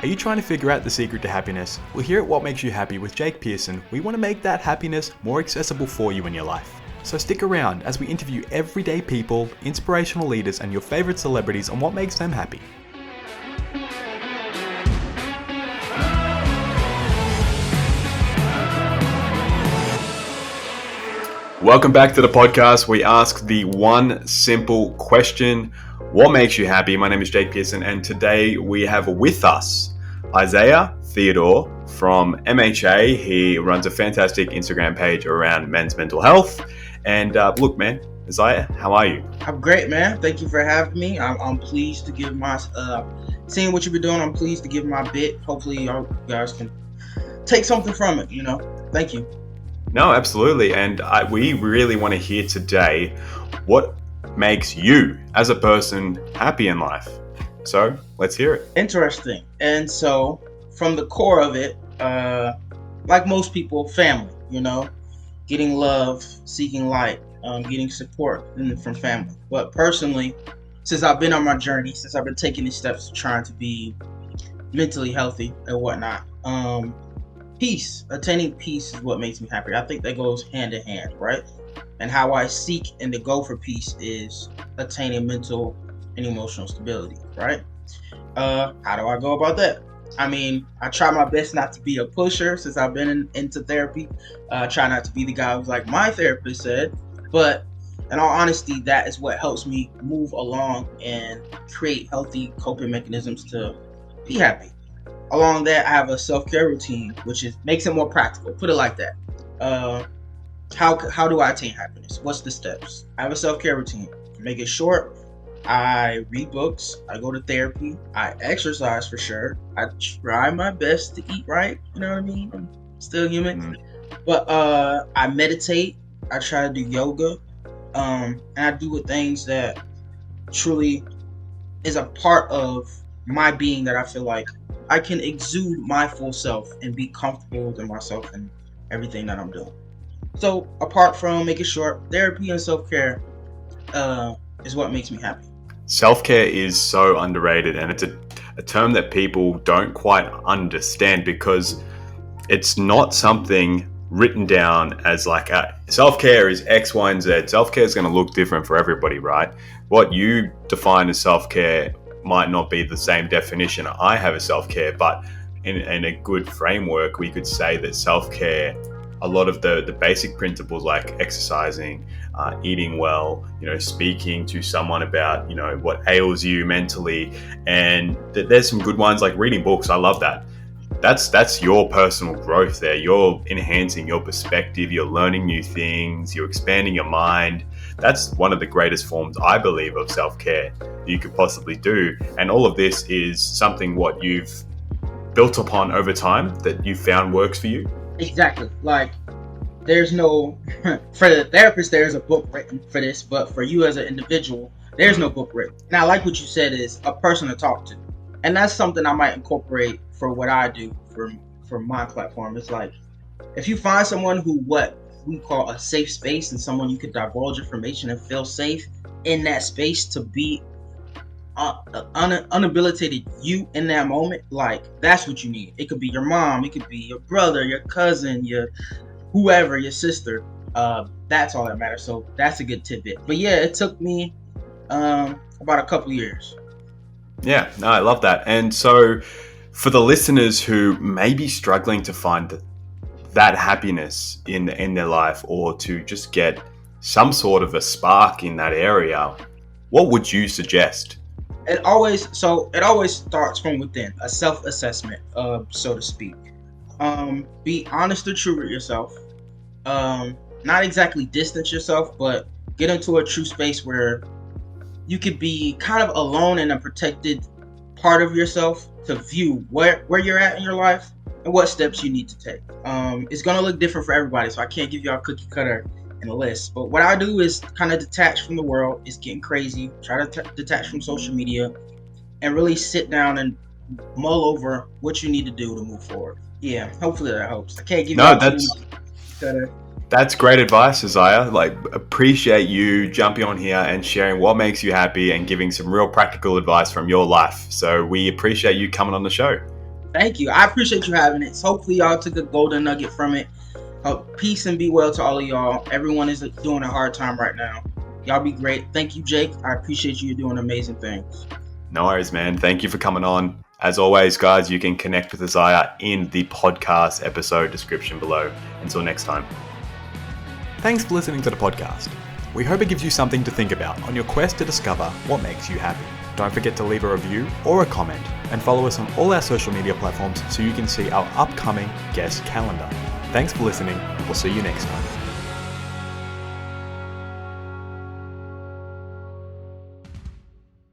Are you trying to figure out the secret to happiness? Well, here at What Makes You Happy with Jake Pearson, we want to make that happiness more accessible for you in your life. So stick around as we interview everyday people, inspirational leaders, and your favorite celebrities on what makes them happy. Welcome back to the podcast. We ask the one simple question: what makes you happy? My name is Jake Pearson, and today we have with us Isaiah Theodore from MHA. He runs a fantastic Instagram page around men's mental health. And look, man, Isaiah, how are you? I'm great, man. Thank you for having me. I'm pleased to give my, seeing what you've been doing, I'm pleased to give my bit. Hopefully you guys can take something from it, Thank you. No, absolutely. And we really want to hear today what makes you as a person happy in life. So let's hear it. Interesting. And so from the core of it, like most people, family, getting love, seeking light, getting support from family. But personally, since I've been on my journey, since I've been taking these steps trying to be mentally healthy and whatnot, peace, attaining peace is what makes me happy. I think that goes hand in hand, right? And how I seek and to go for peace is attaining mental and emotional stability, right? How do I go about that? I mean, I try my best not to be a pusher since I've been into therapy. Try not to be the guy who's like my therapist said, but in all honesty, that is what helps me move along and create healthy coping mechanisms to be happy. Along that, I have a self-care routine, which makes it more practical. Put it like that. How do I attain happiness? What's the steps? I have a self-care routine. To make it short, I read books. I go to therapy. I exercise for sure. I try my best to eat right. You know what I mean? I'm still human. Mm-hmm. But I meditate. I try to do yoga. And I do things that truly is a part of my being that I feel like I can exude my full self and be comfortable with myself and everything that I'm doing. So apart from making short, therapy and self-care is what makes me happy. Self-care is so underrated, and it's a term that people don't quite understand because it's not something written down as like self-care is X, Y, and Z. Self-care is going to look different for everybody, right? What you define as self-care might not be the same definition I have of self-care, but in a good framework, we could say that self-care, a lot of the basic principles like exercising, eating well, speaking to someone about, what ails you mentally, and there's some good ones like reading books. I love that. That's your personal growth there. You're enhancing your perspective, you're learning new things, you're expanding your mind. That's one of the greatest forms, I believe, of self-care you could possibly do. And all of this is something what you've built upon over time that you found works for you. Exactly. Like, there's no, for the therapist, there's a book written for this, but for you as an individual, there's no book written. And I like what you said is a person to talk to. And that's something I might incorporate for what I do for my platform. It's like, if you find someone who what we call a safe space and someone you can divulge information and feel safe in that space to be unhabilitated you in that moment, like that's what you need. It could be your mom, it could be your brother, your cousin, your whoever, your sister. That's all that matters. So that's a good tidbit. But yeah, it took me about a couple years. Yeah, no, I love that. And so for the listeners who may be struggling to find that happiness in their life, or to just get some sort of a spark in that area, what would you suggest? It always starts from within, a self-assessment, so to speak. Be honest or true with yourself. Not exactly distance yourself, but get into a true space where you could be kind of alone in a protected part of yourself to view where you're at in your life and what steps you need to take. It's going to look different for everybody, so I can't give you a cookie cutter and a list. But what I do is kind of detach from the world. It's getting crazy. Try to detach from social media and really sit down and mull over what you need to do to move forward. Yeah, hopefully that helps. I can't give you a cookie cutter. That's great advice, Isaiah. Appreciate you jumping on here and sharing what makes you happy and giving some real practical advice from your life. So we appreciate you coming on the show. Thank you. I appreciate you having it. Hopefully, y'all took a golden nugget from it. Peace and be well to all of y'all. Everyone is doing a hard time right now. Y'all be great. Thank you, Jake. I appreciate you doing amazing things. No worries, man. Thank you for coming on. As always, guys, you can connect with Isaiah in the podcast episode description below. Until next time. Thanks for listening to the podcast. We hope it gives you something to think about on your quest to discover what makes you happy. Don't forget to leave a review or a comment and follow us on all our social media platforms so you can see our upcoming guest calendar. Thanks for listening, and we'll see you next time.